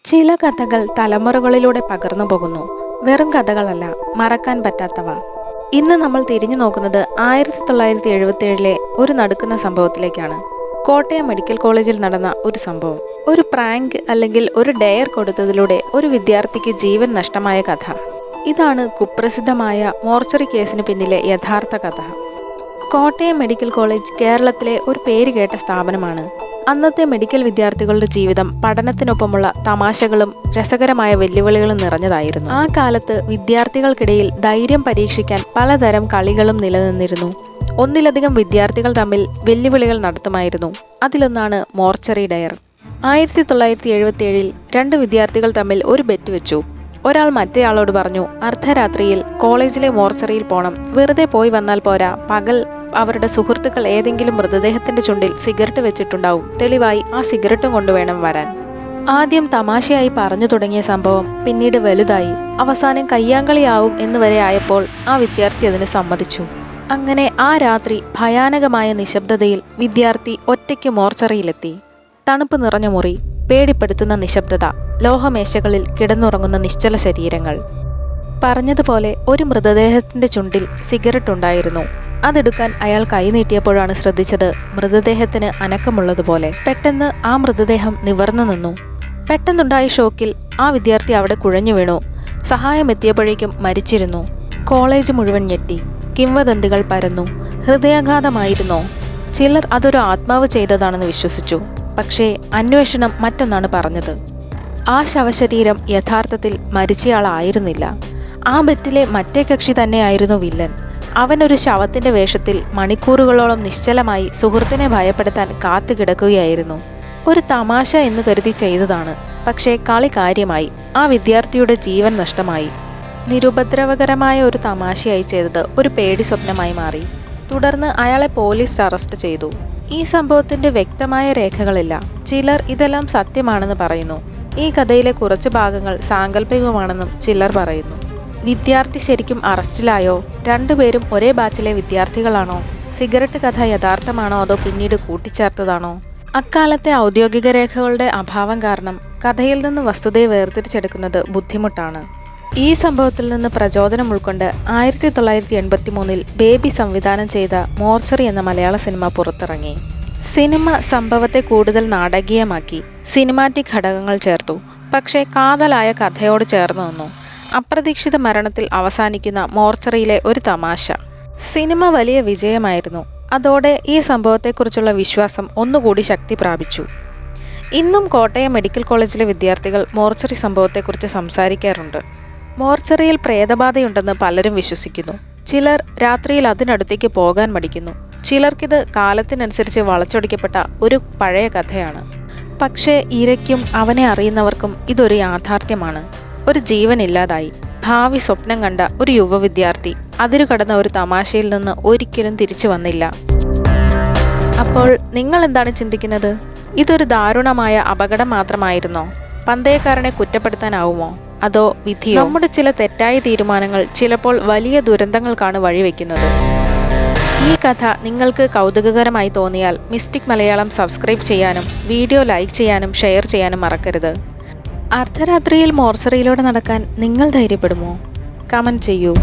ചില കഥകൾ തലമുറകളിലൂടെ പകർന്നു പോകുന്നു. വെറും കഥകളല്ല, മറക്കാൻ പറ്റാത്തവ. ഇന്ന് നമ്മൾ തിരിഞ്ഞു നോക്കുന്നത് 1977 ഒരു നടുക്കുന്ന സംഭവത്തിലേക്കാണ്. കോട്ടയം മെഡിക്കൽ കോളേജിൽ നടന്ന ഒരു സംഭവം. ഒരു പ്രാങ്ക് അല്ലെങ്കിൽ ഒരു ഡെയർ കൊടുത്തതിലൂടെ ഒരു വിദ്യാർത്ഥിക്ക് ജീവൻ നഷ്ടമായ കഥ. ഇതാണ് കുപ്രസിദ്ധമായ മോർച്ചറി കേസിന് പിന്നിലെ യഥാർത്ഥ കഥ. കോട്ടയം മെഡിക്കൽ കോളേജ് കേരളത്തിലെ ഒരു പേരുകേട്ട സ്ഥാപനമാണ്. അന്നത്തെ മെഡിക്കൽ വിദ്യാർത്ഥികളുടെ ജീവിതം പഠനത്തിനൊപ്പമുള്ള തമാശകളും രസകരമായ വെല്ലുവിളികളും നിറഞ്ഞതായിരുന്നു. ആ കാലത്ത് വിദ്യാർത്ഥികൾക്കിടയിൽ ധൈര്യം പരീക്ഷിക്കാൻ പലതരം കളികളും നിലനിന്നിരുന്നു. ഒന്നിലധികം വിദ്യാർത്ഥികൾ തമ്മിൽ വെല്ലുവിളികൾ നടത്തുമായിരുന്നു. അതിലൊന്നാണ് മോർച്ചറി ഡയർ. 1977 രണ്ട് വിദ്യാർത്ഥികൾ തമ്മിൽ ഒരു ബെറ്റ് വെച്ചു. ഒരാൾ മറ്റേയാളോട് പറഞ്ഞു, അർദ്ധരാത്രിയിൽ കോളേജിലെ മോർച്ചറിയിൽ പോണം, വെറുതെ പോയി വന്നാൽ പോരാ, പകൽ അവരുടെ സുഹൃത്തുക്കൾ ഏതെങ്കിലും മൃതദേഹത്തിന്റെ ചുണ്ടിൽ സിഗരറ്റ് വെച്ചിട്ടുണ്ടാവും, തെളിവായി ആ സിഗരറ്റും കൊണ്ടുവേണം വരാൻ. ആദ്യം തമാശയായി പറഞ്ഞു തുടങ്ങിയ സംഭവം പിന്നീട് വലുതായി. അവസാനം കയ്യാങ്കളിയാവും എന്നുവരെ ആയപ്പോൾ ആ വിദ്യാർത്ഥി അതിന് സമ്മതിച്ചു. അങ്ങനെ ആ രാത്രി ഭയാനകമായ നിശബ്ദതയിൽ വിദ്യാർത്ഥി ഒറ്റയ്ക്ക് മോർച്ചറിയിലെത്തി. തണുപ്പ് നിറഞ്ഞ മുറി, പേടിപ്പെടുത്തുന്ന നിശബ്ദത, ലോഹമേശകളിൽ കിടന്നുറങ്ങുന്ന നിശ്ചല ശരീരങ്ങൾ. പറഞ്ഞതുപോലെ ഒരു മൃതദേഹത്തിന്റെ ചുണ്ടിൽ സിഗരറ്റ് ഉണ്ടായിരുന്നു. അതെടുക്കാൻ അയാൾ കൈനീട്ടിയപ്പോഴാണ് ശ്രദ്ധിച്ചത് മൃതദേഹത്തിന് അനക്കമുള്ളതുപോലെ. പെട്ടെന്ന് ആ മൃതദേഹം നിവർന്നു നിന്നു. പെട്ടെന്നുണ്ടായ ഷോക്കിൽ ആ വിദ്യാർത്ഥി അവിടെ കുഴഞ്ഞു വീണു. സഹായം എത്തിയപ്പോഴേക്കും മരിച്ചിരുന്നു. കോളേജ് മുഴുവൻ ഞെട്ടി. കിംവദന്തികൾ പരന്നു. ഹൃദയാഘാതമായിരുന്നോ? ചിലർ അതൊരു ആത്മാവ് ചെയ്തതാണെന്ന് വിശ്വസിച്ചു. പക്ഷേ അന്വേഷണം മറ്റൊന്നാണ് പറഞ്ഞത്. ആ ശവശരീരം യഥാർത്ഥത്തിൽ മരിച്ചയാളായിരുന്നില്ല. ആ ബെറ്റിലെ മറ്റേ കക്ഷി തന്നെയായിരുന്നു വില്ലൻ. അവനൊരു ശവത്തിന്റെ വേഷത്തിൽ മണിക്കൂറുകളോളം നിശ്ചലമായി സുഹൃത്തിനെ ഭയപ്പെടുത്താൻ കാത്തുകിടക്കുകയായിരുന്നു. ഒരു തമാശ എന്ന് കരുതി ചെയ്തതാണ്. പക്ഷേ കളി കാര്യമായി. ആ വിദ്യാർത്ഥിയുടെ ജീവൻ നഷ്ടമായി. നിരുപദ്രവകരമായ ഒരു തമാശയായി ചെയ്തത് ഒരു പേടി സ്വപ്നമായി മാറി. തുടർന്ന് അയാളെ പോലീസ് അറസ്റ്റ് ചെയ്തു. ഈ സംഭവത്തിന്റെ വ്യക്തമായ രേഖകളില്ല. ചിലർ ഇതെല്ലാം സത്യമാണെന്ന് പറയുന്നു. ഈ കഥയിലെ കുറച്ച് ഭാഗങ്ങൾ സാങ്കല്പികമാണെന്നും ചിലർ പറയുന്നു. വിദ്യാർത്ഥി ശരിക്കും അറസ്റ്റിലായോ? രണ്ടുപേരും ഒരേ ബാച്ചിലെ വിദ്യാർത്ഥികളാണോ? സിഗരറ്റ് കഥ യഥാർത്ഥമാണോ അതോ പിന്നീട് കൂട്ടിച്ചേർത്തതാണോ? അക്കാലത്തെ ഔദ്യോഗിക രേഖകളുടെ അഭാവം കാരണം കഥയിൽ നിന്ന് വസ്തുതയെ വേർതിരിച്ചെടുക്കുന്നത് ബുദ്ധിമുട്ടാണ്. ഈ സംഭവത്തിൽ നിന്ന് പ്രചോദനം ഉൾക്കൊണ്ട് 1983 ബേബി സംവിധാനം ചെയ്ത മോർച്ചറി എന്ന മലയാള സിനിമ പുറത്തിറങ്ങി. സിനിമ സംഭവത്തെ കൂടുതൽ നാടകീയമാക്കി, സിനിമാറ്റിക് ഘടകങ്ങൾ ചേർത്തു. പക്ഷേ കാതലായ കഥയോട് ചേർന്ന് നിന്നു. അപ്രതീക്ഷിത മരണത്തിൽ അവസാനിക്കുന്ന മോർച്ചറിയിലെ ഒരു തമാശ. സിനിമ വലിയ വിജയമായിരുന്നു. അതോടെ ഈ സംഭവത്തെക്കുറിച്ചുള്ള വിശ്വാസം ഒന്നുകൂടി ശക്തി പ്രാപിച്ചു. ഇന്നും കോട്ടയം മെഡിക്കൽ കോളേജിലെ വിദ്യാർത്ഥികൾ മോർച്ചറി സംഭവത്തെക്കുറിച്ച് സംസാരിക്കാറുണ്ട്. മോർച്ചറിയിൽ പ്രേതബാധയുണ്ടെന്ന് പലരും വിശ്വസിക്കുന്നു. ചിലർ രാത്രിയിൽ അതിനടുത്തേക്ക് പോകാൻ മടിക്കുന്നു. ചിലർക്കിത് കാലത്തിനനുസരിച്ച് വളച്ചൊടിക്കപ്പെട്ട ഒരു പഴയ കഥയാണ്. പക്ഷേ ഇരയ്ക്കും അവനെ അറിയുന്നവർക്കും ഇതൊരു യാഥാർത്ഥ്യമാണ്. ഒരു ജീവനില്ലാതായി. ഭാവി സ്വപ്നം കണ്ട ഒരു യുവ വിദ്യാർത്ഥി അതിരുകടന്ന ഒരു തമാശയിൽ നിന്ന് ഒരിക്കലും തിരിച്ചു വന്നില്ല. അപ്പോൾ നിങ്ങൾ എന്താണ് ചിന്തിക്കുന്നത്? ഇതൊരു ദാരുണമായ അപകടം മാത്രമായിരുന്നോ? പന്തയക്കാരനെ കുറ്റപ്പെടുത്താനാവുമോ? അതോ വിധിയോ? നമ്മുടെ ചില തെറ്റായ തീരുമാനങ്ങൾ ചിലപ്പോൾ വലിയ ദുരന്തങ്ങൾക്കാണ് വഴിവെക്കുന്നത്. ഈ കഥ നിങ്ങൾക്ക് കൗതുകകരമായി തോന്നിയാൽ മിസ്റ്റിക് മലയാളം സബ്സ്ക്രൈബ് ചെയ്യാനും വീഡിയോ ലൈക്ക് ചെയ്യാനും ഷെയർ ചെയ്യാനും മറക്കരുത്. അർദ്ധരാത്രിയിൽ മോർച്ചറിയിലൂടെ നടക്കാൻ നിങ്ങൾ ധൈര്യപ്പെടുമോ? കമന്റ് ചെയ്യൂ.